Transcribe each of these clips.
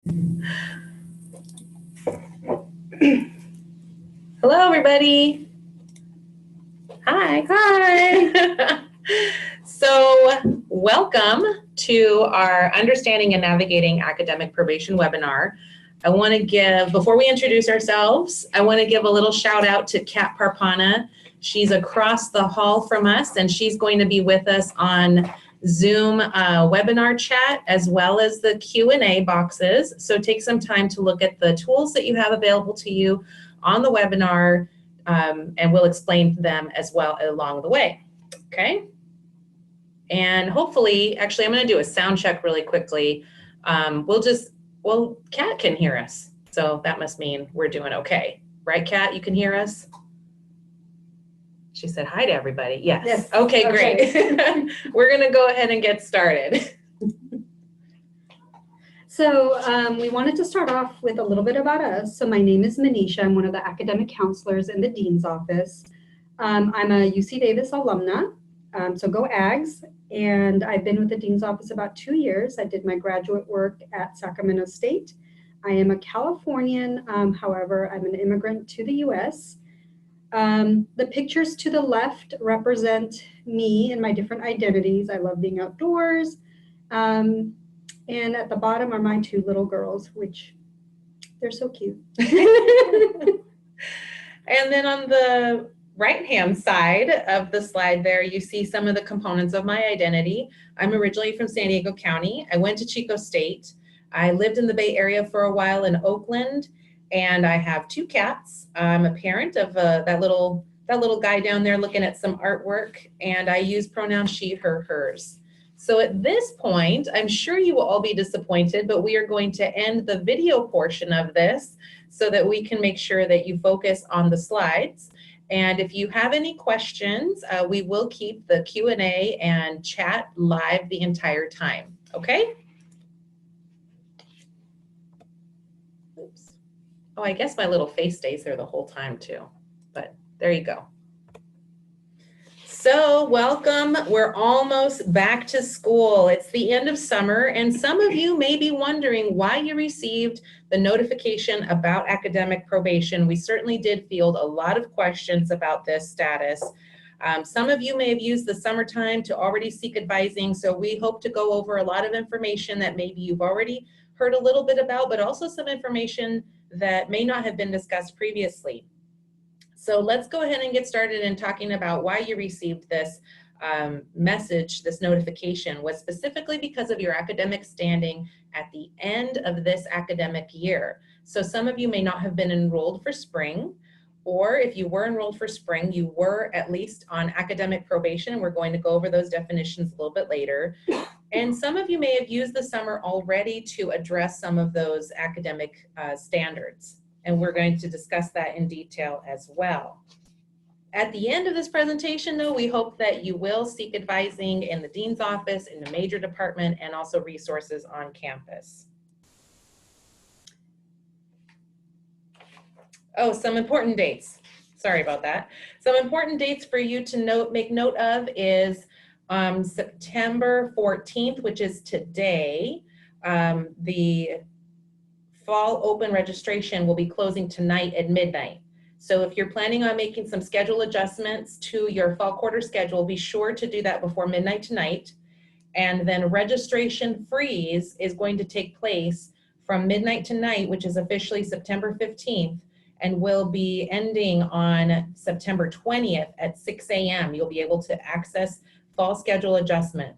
Hello, everybody. Hi. Hi. So welcome to our Understanding and Navigating Academic Probation webinar. I want to give, before we introduce ourselves, I want to give a little shout out to Kat Parpana. She's across the hall from us, and she's going to be with us on Zoom webinar chat, as well as the Q&A boxes. So take some time to look at the tools that you have available to you on the webinar, and we'll explain them as well along the way, okay? And hopefully, actually, I'm going to do a sound check really quickly. Well, Kat can hear us, so that must mean we're doing okay. Right, Kat? You can hear us? She said hi to everybody. Yes. Yes. Okay, great. We're going to go ahead and get started. So we wanted to start off with a little bit about us. So my name is Manisha. I'm one of the academic counselors in the Dean's office. I'm a UC Davis alumna, so go Ags. And I've been with the Dean's office about 2 years. I did my graduate work at Sacramento State. I am a Californian, however, I'm an immigrant to the US. The pictures to the left represent me and my different identities. I love being outdoors. And at the bottom are my 2 little girls, which they're so cute. And then on the right-hand side of the slide there, you see some of the components of my identity. I'm originally from San Diego County. I went to Chico State. I lived in the Bay Area for a while in Oakland, and I have 2 cats. I'm a parent of that little guy down there looking at some artwork, and I use pronouns she, her, hers. So at this point, I'm sure you will all be disappointed, but we are going to end the video portion of this so that we can make sure that you focus on the slides. And if you have any questions, we will keep the Q&A and chat live the entire time, okay? Oops. Oh, I guess my little face stays there the whole time too, but there you go. So welcome, we're almost back to school. It's the end of summer, and some of you may be wondering why you received the notification about academic probation. We certainly did field a lot of questions about this status. Some of you may have used the summertime to already seek advising, so we hope to go over a lot of information that maybe you've already heard a little bit about, but also some information that may not have been discussed previously. So let's go ahead and get started in talking about why you received this message, this notification was specifically because of your academic standing at the end of this academic year. So some of you may not have been enrolled for spring, or if you were enrolled for spring, you were at least on academic probation. We're going to go over those definitions a little bit later. And some of you may have used the summer already to address some of those academic standards. And we're going to discuss that in detail as well. At the end of this presentation, though, we hope that you will seek advising in the Dean's office, in the major department, and also resources on campus. Oh, some important dates. Sorry about that. Some important dates for you to make note of is September 14th, which is today. The fall open registration will be closing tonight at midnight. So if you're planning on making some schedule adjustments to your fall quarter schedule, be sure to do that before midnight tonight. And then registration freeze is going to take place from midnight tonight, which is officially September 15th, and will be ending on September 20th at 6 a.m. You'll be able to access fall schedule adjustment.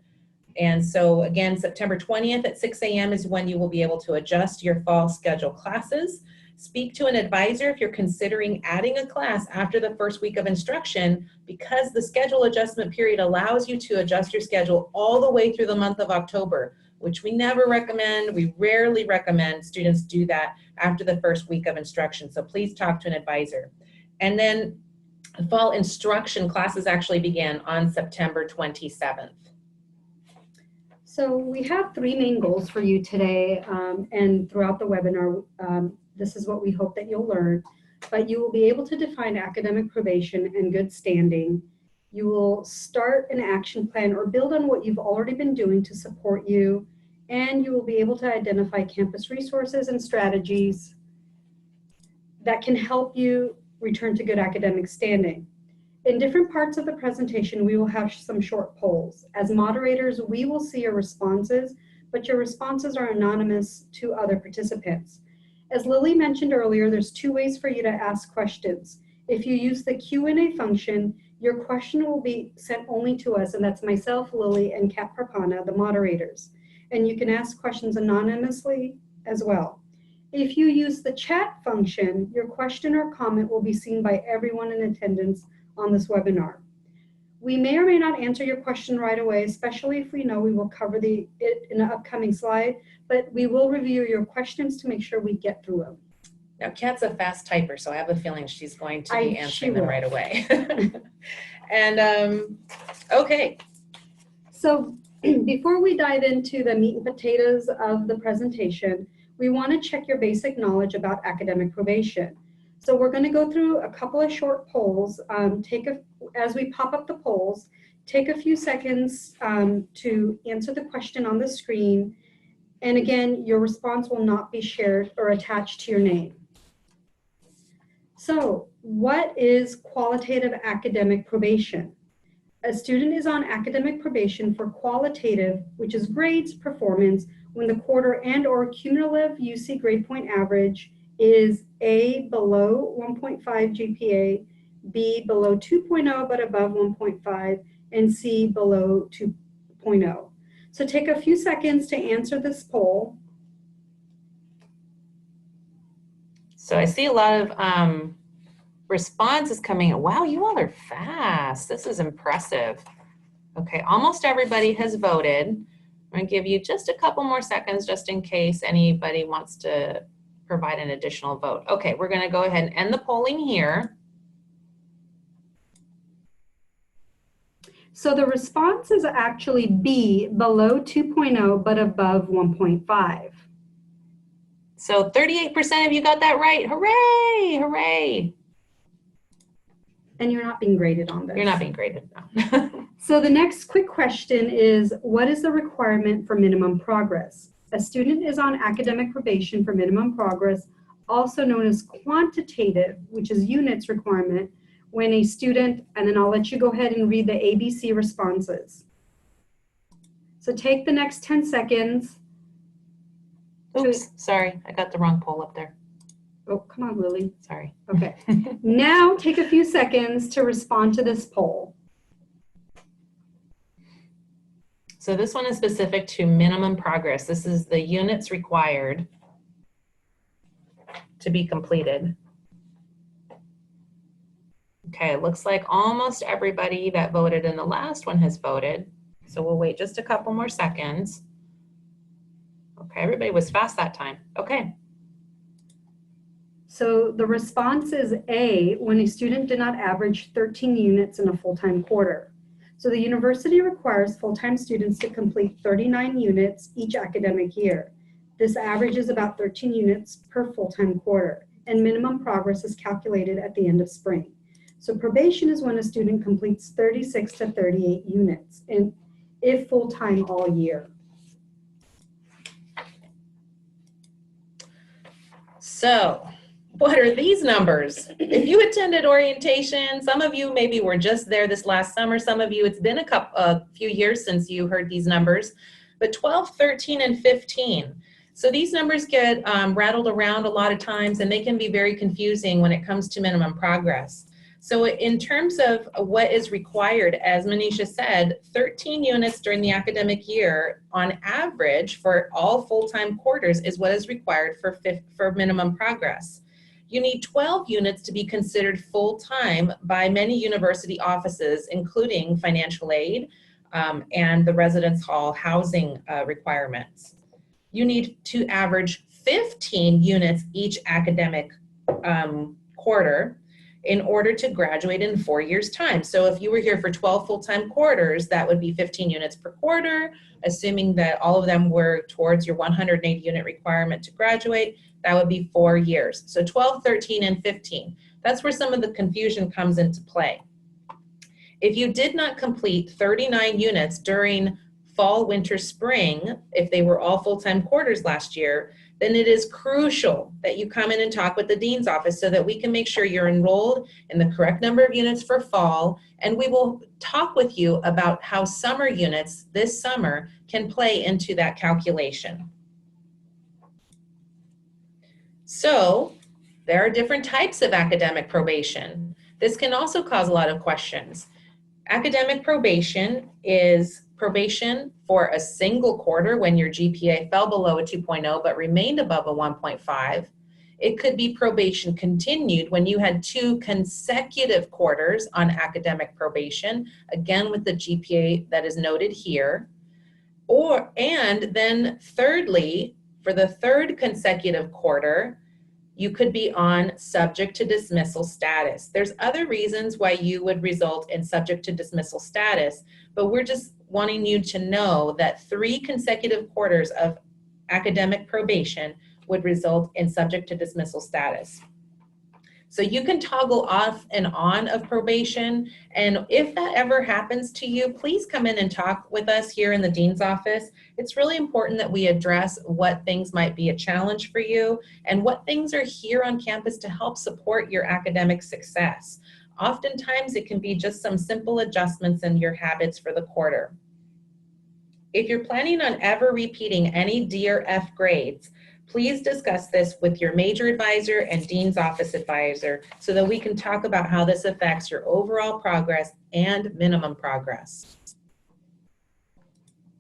And so again, September 20th at 6 a.m. is when you will be able to adjust your fall schedule classes. Speak to an advisor if you're considering adding a class after the first week of instruction, because the schedule adjustment period allows you to adjust your schedule all the way through the month of October, which we never recommend. We rarely recommend students do that after the first week of instruction. So please talk to an advisor. And then fall instruction classes actually begin on September 27th. So we have 3 main goals for you today, and throughout the webinar, this is what we hope that you'll learn. But you will be able to define academic probation and good standing. You will start an action plan or build on what you've already been doing to support you and you will be able to identify campus resources and strategies that can help you return to good academic standing. In different parts of the presentation, we will have some short polls. As moderators, we will see your responses, but your responses are anonymous to other participants. As Lily mentioned earlier, there's 2 ways for you to ask questions. If you use the Q&A function, your question will be sent only to us, and that's myself, Lily, and Kat Parpana, the moderators. And you can ask questions anonymously as well. If you use the chat function, your question or comment will be seen by everyone in attendance on this webinar. We may or may not answer your question right away, especially if we know we will cover it in an upcoming slide, but we will review your questions to make sure we get through them. Now, Kat's a fast typer, so I have a feeling she's going to be answering them right away. And, okay. So before we dive into the meat and potatoes of the presentation, we want to check your basic knowledge about academic probation. So we're going to go through a couple of short polls. As we pop up the polls, take a few seconds to answer the question on the screen. And again, your response will not be shared or attached to your name. So what is qualitative academic probation? A student is on academic probation for qualitative, which is grades performance, when the quarter and or cumulative UC grade point average is A, below 1.5 GPA, B, below 2.0 but above 1.5, and C, below 2.0. So take a few seconds to answer this poll. So I see a lot of responses coming in. Wow, you all are fast. This is impressive. Okay, almost everybody has voted. I'm going to give you just a couple more seconds just in case anybody wants to provide an additional vote. Okay, we're going to go ahead and end the polling here. So the response is actually B, below 2.0 but above 1.5. So 38% of you got that right. Hooray, hooray. And you're not being graded on this. You're not being graded, no. So the next quick question is, what is the requirement for minimum progress? A student is on academic probation for minimum progress, also known as quantitative, which is units requirement, when a student, and then I'll let you go ahead and read the ABC responses. So take the next 10 seconds. Oops, sorry, I got the wrong poll up there. Oh, come on, Lily. Sorry. Okay. Now take a few seconds to respond to this poll. So this one is specific to minimum progress. This is the units required to be completed. Okay, it looks like almost everybody that voted in the last one has voted. So we'll wait just a couple more seconds. Okay, everybody was fast that time. Okay. So the response is A, when a student did not average 13 units in a full-time quarter. So the university requires full-time students to complete 39 units each academic year. This averages about 13 units per full-time quarter, and minimum progress is calculated at the end of spring. So probation is when a student completes 36 to 38 units, and if full-time all year. So what are these numbers? If you attended orientation, some of you maybe were just there this last summer, some of you, it's been a few years since you heard these numbers, but 12, 13, and 15. So these numbers get rattled around a lot of times, and they can be very confusing when it comes to minimum progress. So in terms of what is required, as Manisha said, 13 units during the academic year on average for all full-time quarters is what is required for minimum progress. You need 12 units to be considered full-time by many university offices, including financial aid and the residence hall housing requirements. You need to average 15 units each academic quarter in order to graduate in 4 years' time. So if you were here for 12 full-time quarters, that would be 15 units per quarter, assuming that all of them were towards your 180 unit requirement to graduate, that would be 4 years. So 12, 13, and 15. That's where some of the confusion comes into play. If you did not complete 39 units during fall, winter, spring, if they were all full-time quarters last year, then it is crucial that you come in and talk with the dean's office so that we can make sure you're enrolled in the correct number of units for fall, and we will talk with you about how summer units this summer can play into that calculation. So there are different types of academic probation. This can also cause a lot of questions. Academic probation is probation for a single quarter when your GPA fell below a 2.0 but remained above a 1.5. It could be probation continued when you had 2 consecutive quarters on academic probation, again with the GPA that is noted here. And then thirdly, for the 3rd consecutive quarter, you could be on subject to dismissal status. There's other reasons why you would result in subject to dismissal status, but we're just wanting you to know that 3 consecutive quarters of academic probation would result in subject to dismissal status. So you can toggle off and on of probation, and if that ever happens to you, please come in and talk with us here in the dean's office. It's really important that we address what things might be a challenge for you and what things are here on campus to help support your academic success. Oftentimes it can be just some simple adjustments in your habits for the quarter. If you're planning on ever repeating any D or F grades, please discuss this with your major advisor and dean's office advisor so that we can talk about how this affects your overall progress and minimum progress.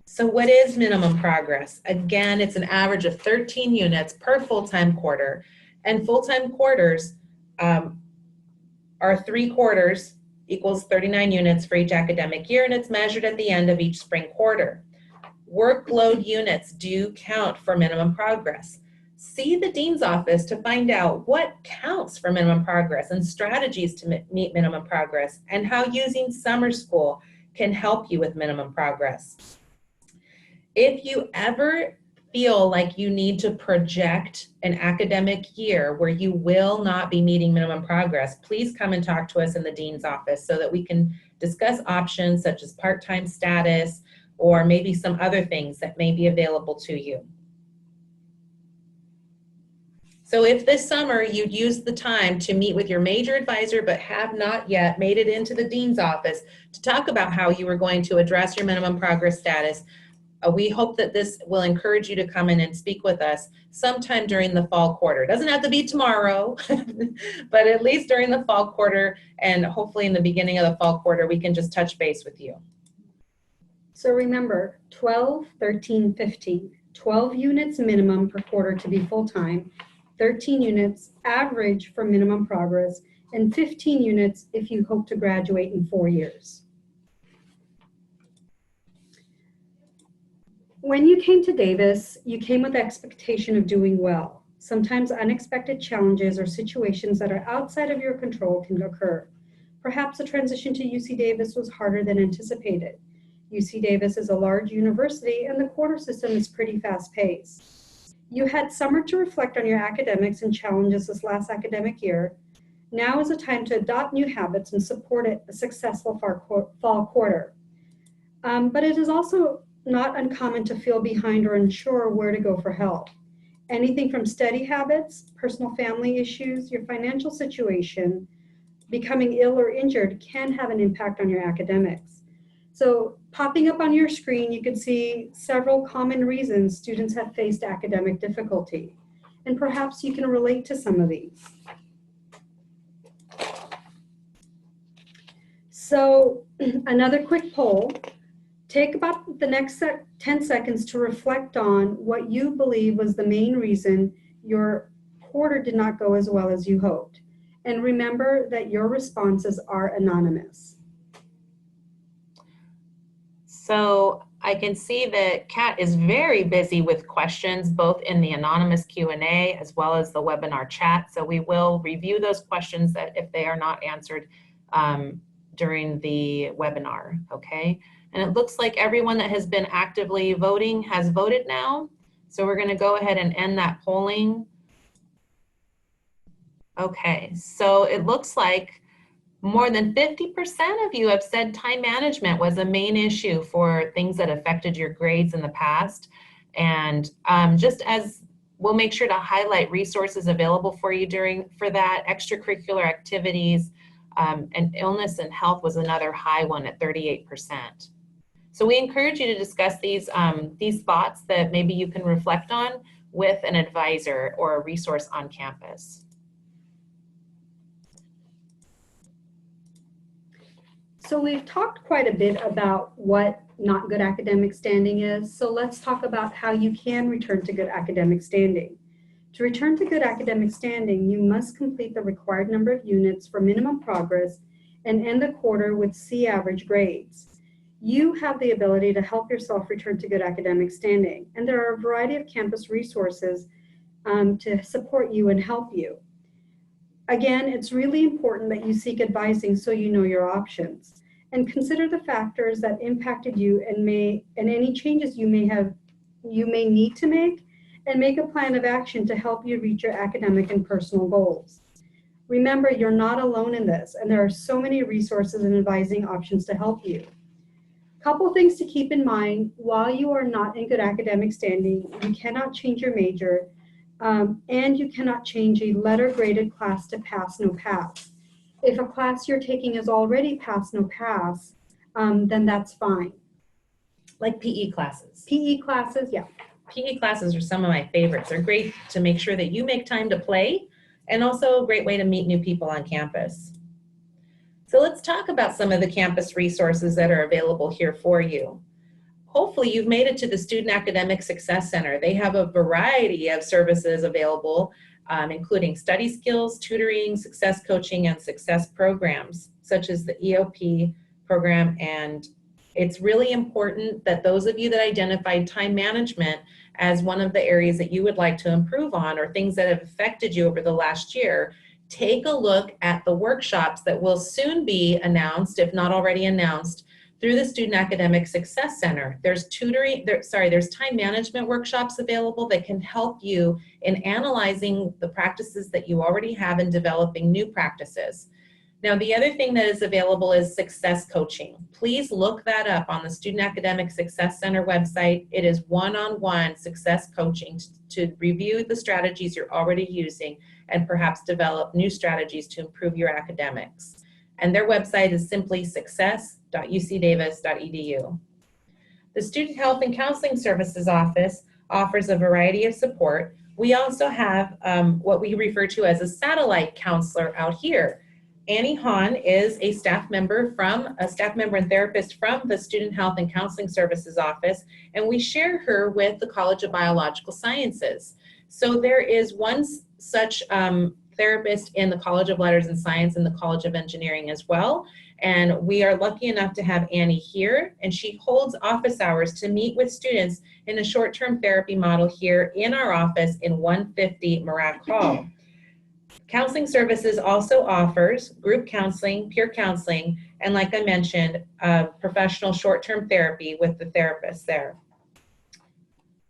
So what is minimum progress? Again, it's an average of 13 units per full-time quarter, and full-time quarters are 3 quarters equals 39 units for each academic year, and it's measured at the end of each spring quarter. Workload units do count for minimum progress. See the dean's office to find out what counts for minimum progress and strategies to meet minimum progress, and how using summer school can help you with minimum progress. If you ever feel like you need to project an academic year where you will not be meeting minimum progress, please come and talk to us in the dean's office so that we can discuss options such as part-time status or maybe some other things that may be available to you. So if this summer you'd use the time to meet with your major advisor but have not yet made it into the dean's office to talk about how you are going to address your minimum progress status, we hope that this will encourage you to come in and speak with us sometime during the fall quarter. It doesn't have to be tomorrow, but at least during the fall quarter, and hopefully in the beginning of the fall quarter, we can just touch base with you. So remember, 12, 13, 15, 12 units minimum per quarter to be full-time, 13 units average for minimum progress, and 15 units if you hope to graduate in 4 years. When you came to Davis, you came with the expectation of doing well. Sometimes unexpected challenges or situations that are outside of your control can occur. Perhaps the transition to UC Davis was harder than anticipated. UC Davis is a large university and the quarter system is pretty fast-paced. You had summer to reflect on your academics and challenges this last academic year. Now is a time to adopt new habits and support a successful fall quarter. But it is also not uncommon to feel behind or unsure where to go for help. Anything from study habits, personal family issues, your financial situation, becoming ill or injured can have an impact on your academics. So popping up on your screen, you can see several common reasons students have faced academic difficulty, and perhaps you can relate to some of these. So another quick poll. Take about the next 10 seconds to reflect on what you believe was the main reason your quarter did not go as well as you hoped. And remember that your responses are anonymous. So I can see that Kat is very busy with questions, both in the anonymous Q&A as well as the webinar chat. So we will review those questions that if they are not answered during the webinar, okay? And it looks like everyone that has been actively voting has voted now. So we're gonna go ahead and end that polling. Okay, so it looks like More than 50% of you have said time management was a main issue for things that affected your grades in the past. And just as we'll make sure to highlight resources available for you for that, extracurricular activities, and illness and health was another high one at 38%. So we encourage you to discuss these thoughts that maybe you can reflect on with an advisor or a resource on campus. So we've talked quite a bit about what not good academic standing is. So let's talk about how you can return to good academic standing. To return to good academic standing, you must complete the required number of units for minimum progress and end the quarter with C average grades. You have the ability to help yourself return to good academic standing, and there are a variety of campus resources to support you and help you. Again, it's really important that you seek advising so you know your options, and consider the factors that impacted you and any changes you may need to make, and make a plan of action to help you reach your academic and personal goals. Remember, you're not alone in this, and there are so many resources and advising options to help you. Couple things to keep in mind: while you are not in good academic standing, you cannot change your major, and you cannot change a letter graded class to pass, no pass. If a class you're taking is already pass, no pass, then that's fine. Like PE classes. PE classes, yeah. PE classes are some of my favorites. They're great to make sure that you make time to play, and also a great way to meet new people on campus. So let's talk about some of the campus resources that are available here for you. Hopefully you've made it to the Student Academic Success Center. They have a variety of services available, including study skills, tutoring, success coaching, and success programs, such as the EOP program. And it's really important that those of you that identified time management as one of the areas that you would like to improve on, or things that have affected you over the last year, take a look at the workshops that will soon be announced, if not already announced, through the Student Academic Success Center. There's there's time management workshops available that can help you in analyzing the practices that you already have and developing new practices. Now, the other thing that is available is success coaching. Please look that up on the Student Academic Success Center website. It is one-on-one success coaching to review the strategies you're already using and perhaps develop new strategies to improve your academics. And their website is simply success.ucdavis.edu. The Student Health and Counseling Services Office offers a variety of support. We also have what we refer to as a satellite counselor out here. Annie Hahn is a staff member and therapist from the Student Health and Counseling Services Office, and we share her with the College of Biological Sciences. So there is one such therapist in the College of Letters and Science and the College of Engineering as well. And we are lucky enough to have Annie here, and she holds office hours to meet with students in a short-term therapy model here in our office in 150 Marac Hall. Counseling Services also offers group counseling, peer counseling, and like I mentioned, professional short-term therapy with the therapist there.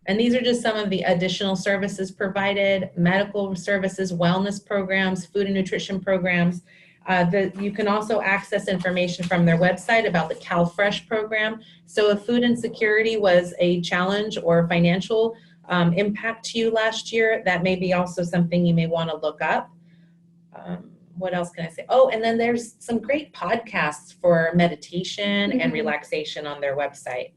And these are just some of the additional services provided: medical services, wellness programs, food and nutrition programs. You can also access information from their website about the CalFresh program. So if food insecurity was a challenge or financial impact to you last year, that may be also something you may want to look up. What else can I say? Oh, and then there's some great podcasts for meditation and relaxation on their website.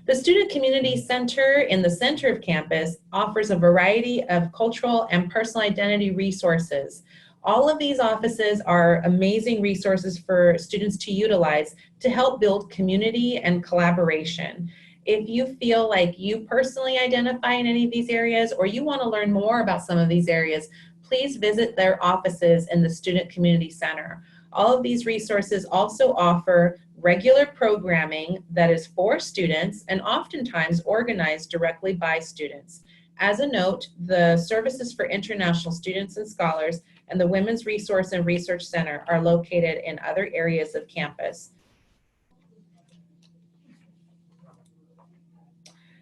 The Student Community Center in the center of campus offers a variety of cultural and personal identity resources. All of these offices are amazing resources for students to utilize to help build community and collaboration. If you feel like you personally identify in any of these areas, or you want to learn more about some of these areas, please visit their offices in the Student Community Center. All of these resources also offer regular programming that is for students and oftentimes organized directly by students. As a note, the services for international students and scholars and the Women's Resource and Research Center are located in other areas of campus.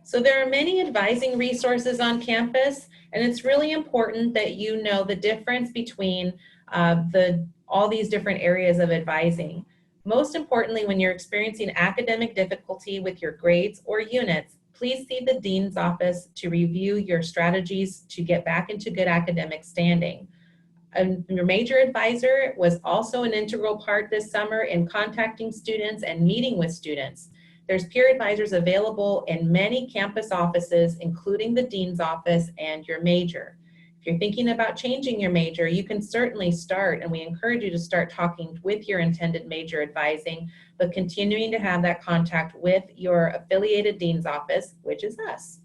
So there are many advising resources on campus, and it's really important that you know the difference between all these different areas of advising. Most importantly, when you're experiencing academic difficulty with your grades or units, please see the dean's office to review your strategies to get back into good academic standing. Your major advisor was also an integral part this summer in contacting students and meeting with students. There's peer advisors available in many campus offices, including the dean's office and your major. If you're thinking about changing your major, you can certainly start, and we encourage you to start talking with your intended major advising, but continuing to have that contact with your affiliated dean's office, which is us.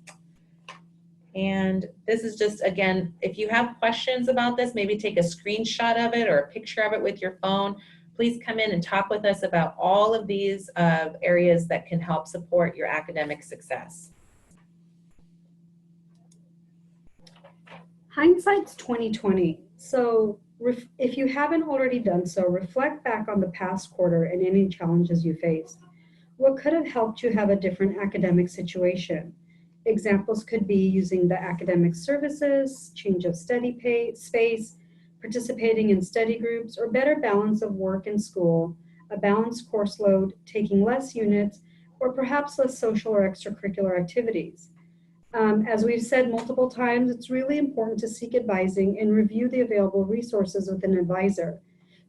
And this is just, again, if you have questions about this, maybe take a screenshot of it or a picture of it with your phone. Please come in and talk with us about all of these areas that can help support your academic success. Hindsight's 2020. So if you haven't already done so, reflect back on the past quarter and any challenges you faced. What could have helped you have a different academic situation? Examples could be using the academic services, change of study space, participating in study groups, or better balance of work and school, a balanced course load, taking less units, or perhaps less social or extracurricular activities. As we've said multiple times, it's really important to seek advising and review the available resources with an advisor.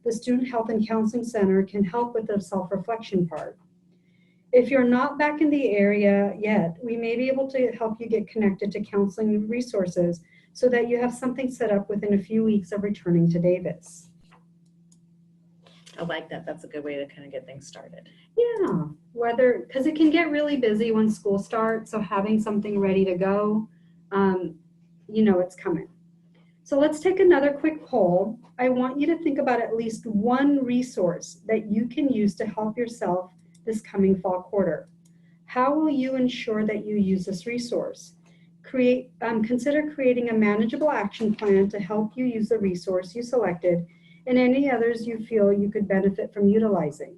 The Student Health and Counseling Center can help with the self-reflection part. If you're not back in the area yet, we may be able to help you get connected to counseling resources so that you have something set up within a few weeks of returning to Davis. I like that. That's a good way to kind of get things started. Yeah, because it can get really busy when school starts, so having something ready to go, it's coming. So let's take another quick poll. I want you to think about at least one resource that you can use to help yourself this coming fall quarter. How will you ensure that you use this resource? Consider creating a manageable action plan to help you use the resource you selected and any others you feel you could benefit from utilizing.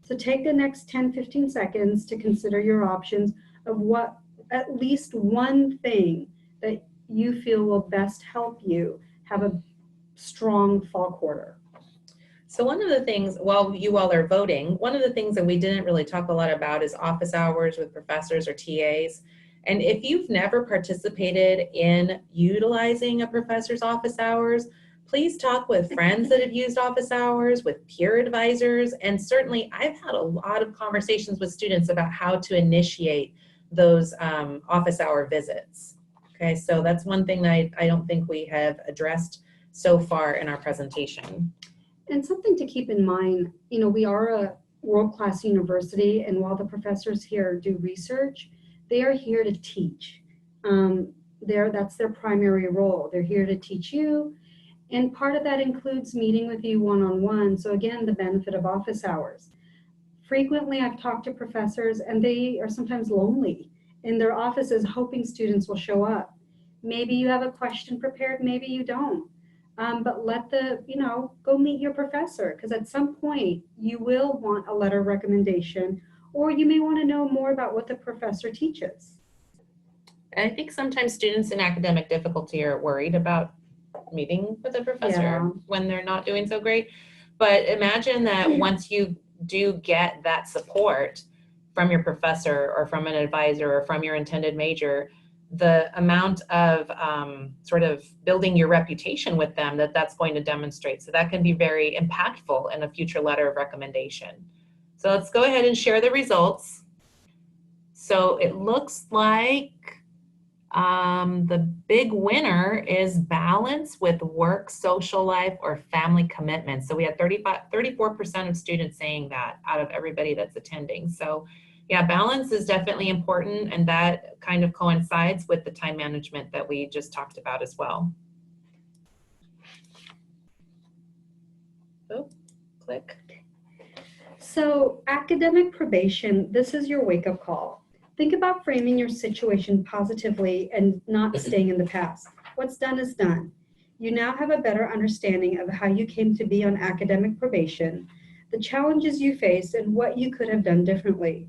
So take the next 10-15 seconds to consider your options of what at least one thing that you feel will best help you have a strong fall quarter. So one of the things, while you all are voting, one of the things that we didn't really talk a lot about is office hours with professors or TAs. And if you've never participated in utilizing a professor's office hours, please talk with friends that have used office hours, with peer advisors, and certainly I've had a lot of conversations with students about how to initiate those office hour visits. Okay, so that's one thing that I don't think we have addressed so far in our presentation. And something to keep in mind, we are a world-class university, and while the professors here do research, they are here to teach. That's their primary role. They're here to teach you, and part of that includes meeting with you one-on-one. So again, the benefit of office hours. Frequently, I've talked to professors, and they are sometimes lonely in their offices hoping students will show up. Maybe you have a question prepared, maybe you don't. But go meet your professor, because at some point you will want a letter of recommendation, or you may want to know more about what the professor teaches. And I think sometimes students in academic difficulty are worried about meeting with a professor when they're not doing so great. But imagine that once you do get that support from your professor or from an advisor or from your intended major, the amount of sort of building your reputation with them that's going to demonstrate. So that can be very impactful in a future letter of recommendation. So let's go ahead and share the results. So it looks like the big winner is balance with work, social life, or family commitments. So we had 34% of students saying that out of everybody that's attending. So yeah, balance is definitely important, and that kind of coincides with the time management that we just talked about as well. Oh, click. So academic probation, this is your wake-up call. Think about framing your situation positively and not staying in the past. What's done is done. You now have a better understanding of how you came to be on academic probation, the challenges you faced, and what you could have done differently.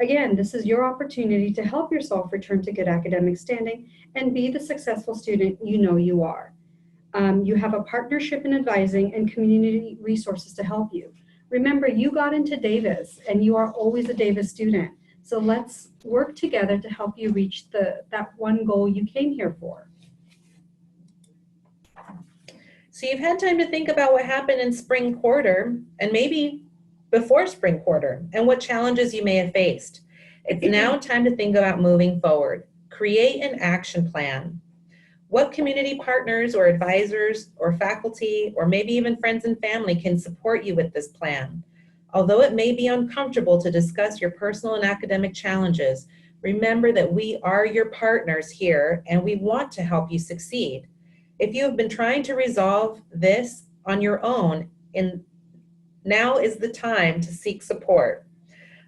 Again, this is your opportunity to help yourself return to good academic standing and be the successful student you know you are. You have a partnership in advising and community resources to help you. Remember, you got into Davis and you are always a Davis student. So let's work together to help you reach that one goal you came here for. So you've had time to think about what happened in spring quarter and maybe before spring quarter and what challenges you may have faced. It's now time to think about moving forward. Create an action plan. What community partners or advisors or faculty or maybe even friends and family can support you with this plan? Although it may be uncomfortable to discuss your personal and academic challenges, remember that we are your partners here and we want to help you succeed. If you have been trying to resolve this on your own, now is the time to seek support.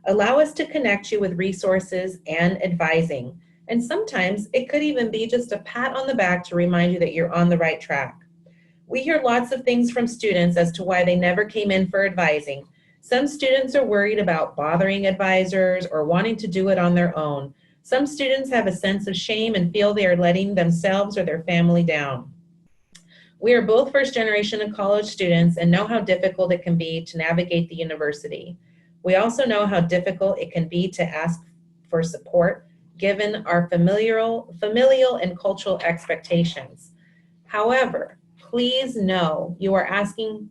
Allow us to connect you with resources and advising. And sometimes it could even be just a pat on the back to remind you that you're on the right track. We hear lots of things from students as to why they never came in for advising. Some students are worried about bothering advisors or wanting to do it on their own. Some students have a sense of shame and feel they are letting themselves or their family down. We are both first-generation college students and know how difficult it can be to navigate the university. We also know how difficult it can be to ask for support given our familial and cultural expectations. However, please know asking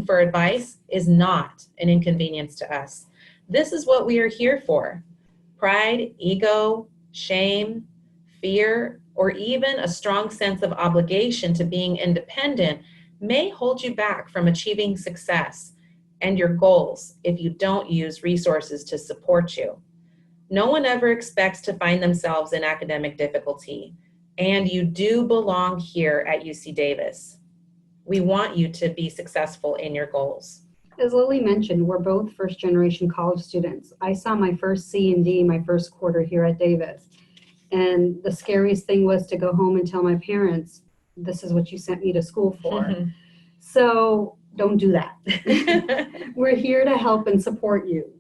for advice is not an inconvenience to us. This is what we are here for. Pride, ego, shame, fear, or even a strong sense of obligation to being independent may hold you back from achieving success and your goals if you don't use resources to support you. No one ever expects to find themselves in academic difficulty, and you do belong here at UC Davis. We want you to be successful in your goals. As Lily mentioned, we're both first-generation college students. I saw my first C and D my first quarter here at Davis. And the scariest thing was to go home and tell my parents, this is what you sent me to school for. Mm-hmm. So don't do that. We're here to help and support you.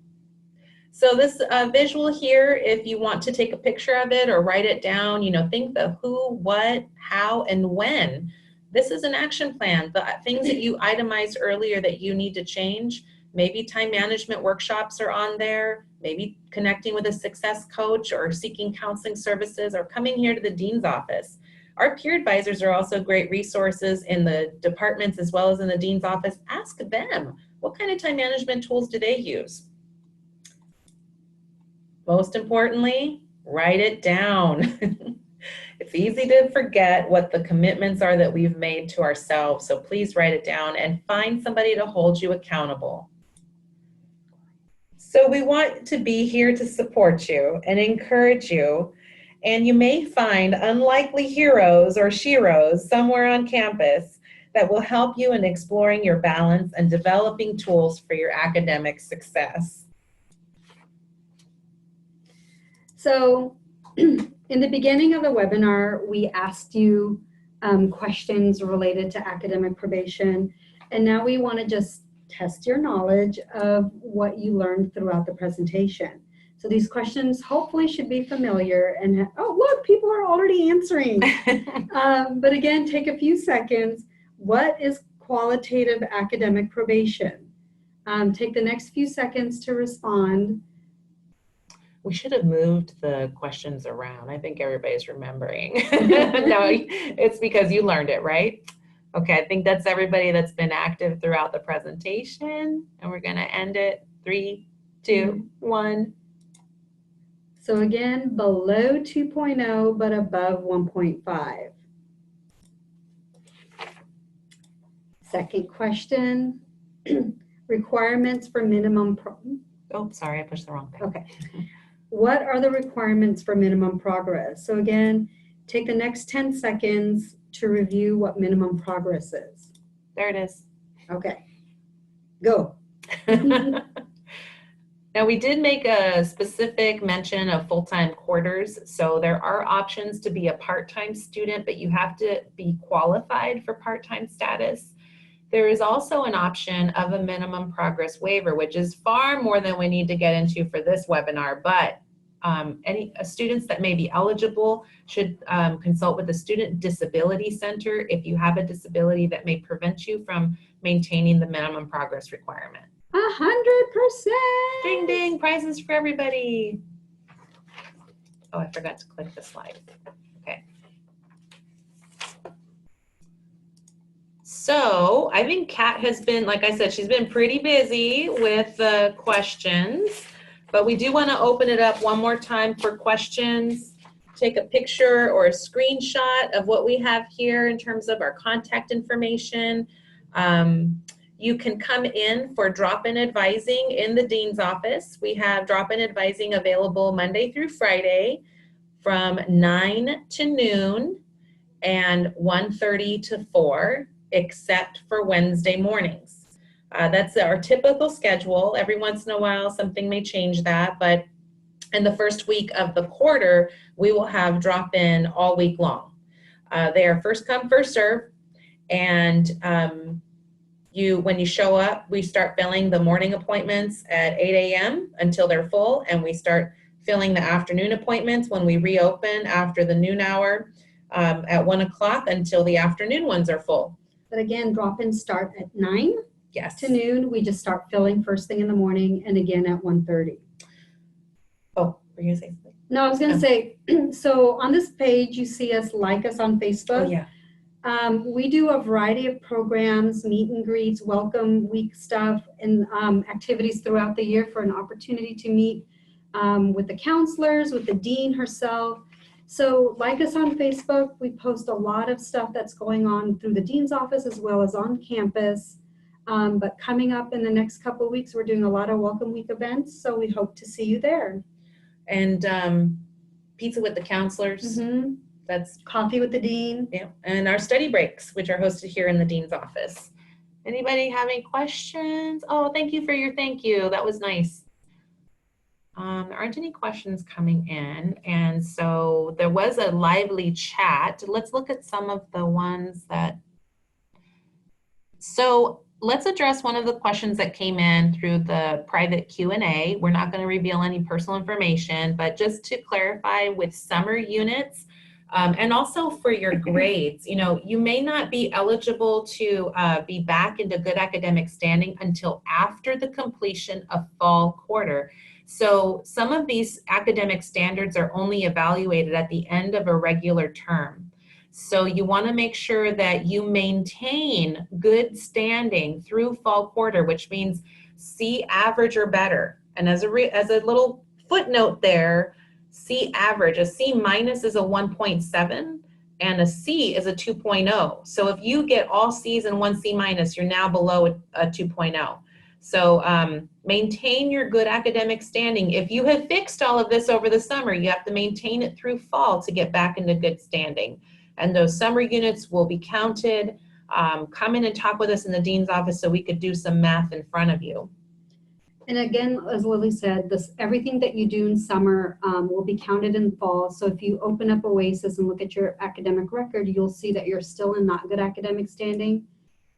So this visual here, if you want to take a picture of it or write it down, think the who, what, how, and when. This is an action plan. The things that you itemized earlier that you need to change, maybe time management workshops are on there, maybe connecting with a success coach or seeking counseling services or coming here to the dean's office. Our peer advisors are also great resources in the departments as well as in the dean's office. Ask them, what kind of time management tools do they use? Most importantly, write it down. It's easy to forget what the commitments are that we've made to ourselves, so please write it down and find somebody to hold you accountable. So we want to be here to support you and encourage you, and you may find unlikely heroes or sheroes somewhere on campus that will help you in exploring your balance and developing tools for your academic success. So in the beginning of the webinar, we asked you questions related to academic probation, and now we want to just test your knowledge of what you learned throughout the presentation. So these questions hopefully should be familiar and, oh look, people are already answering. But again, take a few seconds. What is qualitative academic probation? Take the next few seconds to respond. We should have moved the questions around. I think everybody's remembering. No, it's because you learned it, right? Okay, I think that's everybody that's been active throughout the presentation. And we're gonna end it 3, 2, 1. So again, below 2.0, but above 1.5. Second question, requirements for minimum. Oh, sorry, I pushed the wrong thing. Okay. What are the requirements for minimum progress? So again, take the next 10 seconds to review what minimum progress is. There it is. Okay, go. Now, we did make a specific mention of full-time quarters. So there are options to be a part-time student, but you have to be qualified for part-time status. There is also an option of a minimum progress waiver, which is far more than we need to get into for this webinar, but Any students that may be eligible should consult with the Student Disability Center if you have a disability that may prevent you from maintaining the minimum progress requirement. 100%. Ding, ding, prizes for everybody. Oh, I forgot to click the slide. Okay. So I think Kat has been, like I said, she's been pretty busy with the questions, but we do want to open it up one more time for questions. Take a picture or a screenshot of what we have here in terms of our contact information. You can come in for drop-in advising in the dean's office. We have drop-in advising available Monday through Friday from 9 to noon and 1:30 to 4, except for Wednesday mornings. That's our typical schedule. Every once in a while, something may change that, but in the first week of the quarter, we will have drop-in all week long. They are first come, first serve, and when you show up, we start filling the morning appointments at 8 a.m. until they're full, and we start filling the afternoon appointments when we reopen after the noon hour at 1 o'clock until the afternoon ones are full. But again, drop-ins start at 9 Yes. to noon. We just start filling first thing in the morning and again at 1:30. Oh, were you going to say something? No, I was going to say, so on this page, you see us, like us on Facebook. Oh, yeah. We do a variety of programs, meet and greets, welcome week stuff, and activities throughout the year for an opportunity to meet with the counselors, with the dean herself. So like us on Facebook, we post a lot of stuff that's going on through the dean's office as well as on campus. But coming up in the next couple of weeks, we're doing a lot of welcome week events. So we hope to see you there. And pizza with the counselors. Mm-hmm. That's coffee with the dean. Yeah, and our study breaks, which are hosted here in the dean's office. Anybody have any questions? Oh, thank you for your thank you. That was nice. There aren't any questions coming in, and so there was a lively chat. Let's look at some of the ones that. So let's address one of the questions that came in through the private Q&A. We're not going to reveal any personal information, but just to clarify, with summer units, and also for your grades, you may not be eligible to be back into good academic standing until after the completion of fall quarter. So some of these academic standards are only evaluated at the end of a regular term. So you want to make sure that you maintain good standing through fall quarter, which means C average or better. And as a little footnote there, C average, a C minus is a 1.7 and a C is a 2.0. So if you get all C's and one C minus, you're now below a 2.0. So maintain your good academic standing. If you have fixed all of this over the summer, you have to maintain it through fall to get back into good standing. And those summer units will be counted. Come in and talk with us in the dean's office so we could do some math in front of you. And again, as Lily said, everything that you do in summer will be counted in fall. So if you open up OASIS and look at your academic record, you'll see that you're still in not good academic standing.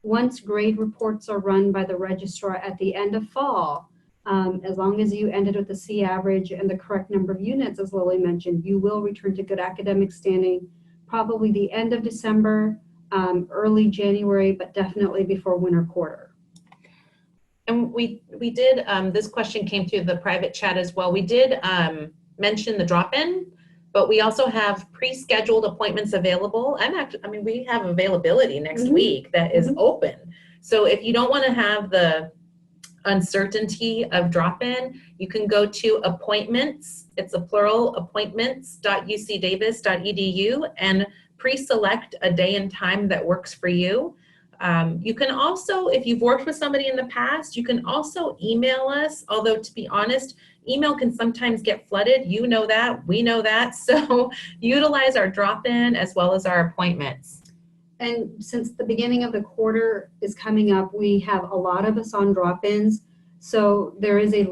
Once grade reports are run by the registrar at the end of fall, as long as you ended with the C average and the correct number of units, as Lily mentioned, you will return to good academic standing, probably the end of December, early January, but definitely before winter quarter. And we did, this question came through the private chat as well. We did mention the drop-in, but we also have pre-scheduled appointments available. We have availability next week that is open. So if you don't want to have the uncertainty of drop-in, you can go to appointments, it's a plural, appointments.ucdavis.edu, and pre-select a day and time that works for you. You can also, if you've worked with somebody in the past, you can also email us, although to be honest, email can sometimes get flooded. You know that, we know that. So utilize our drop-in as well as our appointments. And since the beginning of the quarter is coming up, we have a lot of us on drop-ins. So there is a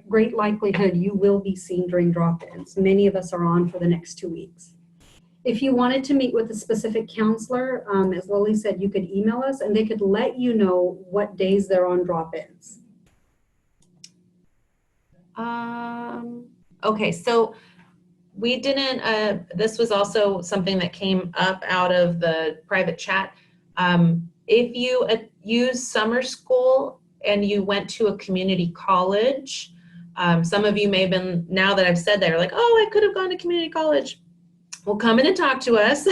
great likelihood you will be seen during drop-ins. Many of us are on for the next 2 weeks. If you wanted to meet with a specific counselor, as Lily said, you could email us and they could let you know what days they're on drop-ins. Okay, so we didn't, this was also something that came up out of the private chat. If you use summer school and you went to a community college, some of you may have been, now that I've said that, are like, oh, I could have gone to community college. Well, come in and talk to us.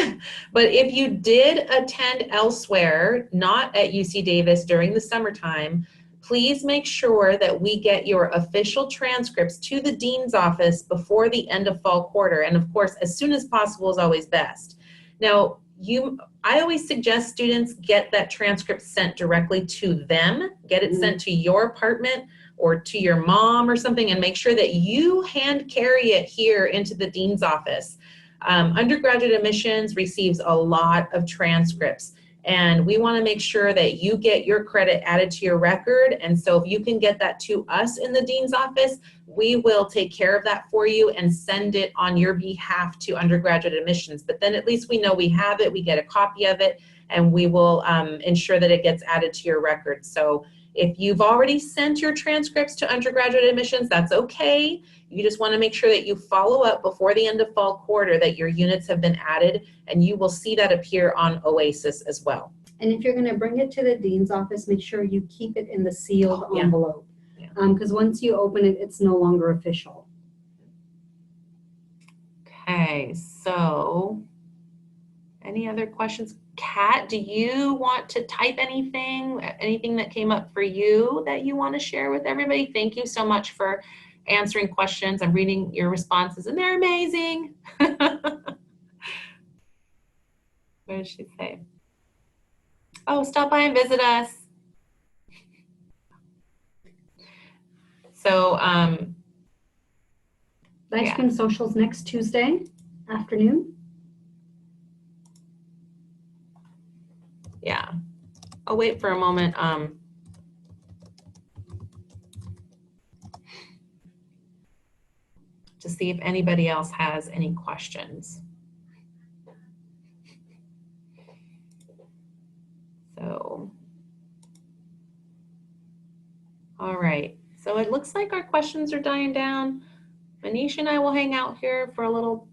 But if you did attend elsewhere, not at UC Davis during the summertime, please make sure that we get your official transcripts to the dean's office before the end of fall quarter. And of course, as soon as possible is always best. Now, I always suggest students get that transcript sent directly to them, get it sent to your apartment or to your mom or something, and make sure that you hand carry it here into the dean's office. Undergraduate admissions receives a lot of transcripts, and we want to make sure that you get your credit added to your record. And so if you can get that to us in the dean's office, we will take care of that for you and send it on your behalf to undergraduate admissions. But then at least we know we have it, we get a copy of it, and we will ensure that it gets added to your record. So if you've already sent your transcripts to undergraduate admissions, that's okay. You just want to make sure that you follow up before the end of fall quarter that your units have been added, and you will see that appear on OASIS as well. And if you're going to bring it to the dean's office, make sure you keep it in the sealed envelope. Because once you open it, it's no longer official. Okay, so any other questions? Kat, do you want to type anything that came up for you that you want to share with everybody? Thank you so much for answering questions. I'm reading your responses and they're amazing. What did she say? Oh, stop by and visit us. So, Live stream socials next Tuesday afternoon. Yeah. I'll wait for a moment. To see if anybody else has any questions. So, all right. So it looks like our questions are dying down. Manisha and I will hang out here for a little,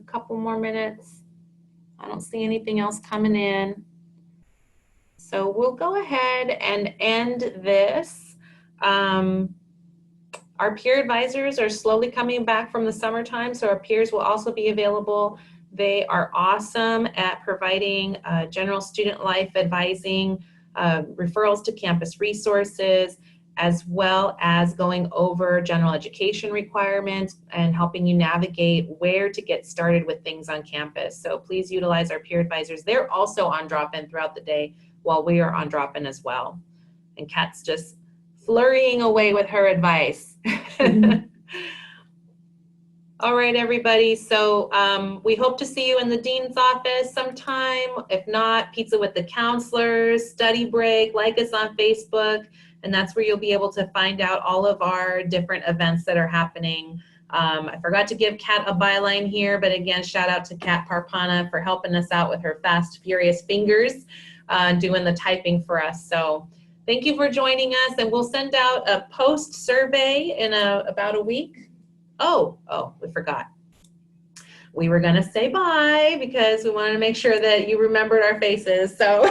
couple more minutes. I don't see anything else coming in. So we'll go ahead and end this. Our peer advisors are slowly coming back from the summertime, so our peers will also be available. They are awesome at providing general student life advising, referrals to campus resources, as well as going over general education requirements and helping you navigate where to get started with things on campus. So please utilize our peer advisors. They're also on drop-in throughout the day while we are on drop-in as well. And Kat's just flurrying away with her advice. All right, everybody. So we hope to see you in the dean's office sometime. If not, pizza with the counselors, study break, like us on Facebook, and that's where you'll be able to find out all of our different events that are happening. I forgot to give Kat a byline here, but again, shout out to Kat Parpana for helping us out with her fast, furious fingers, doing the typing for us. So thank you for joining us, and we'll send out a post survey in about a week. Oh, we forgot. We were gonna say bye because we wanted to make sure that you remembered our faces. So,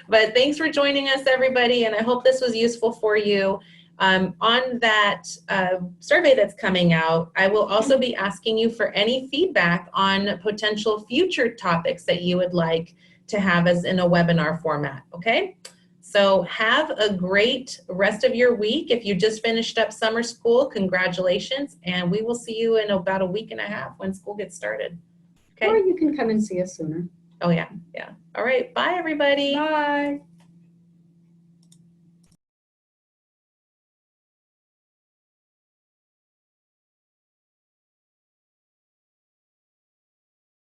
but thanks for joining us, everybody, and I hope this was useful for you. On that survey that's coming out, I will also be asking you for any feedback on potential future topics that you would like to have as in a webinar format, okay? So have a great rest of your week. If you just finished up summer school, congratulations, and we will see you in about a week and a half when school gets started. Okay? Or you can come and see us sooner. Oh yeah. All right, bye everybody. Bye.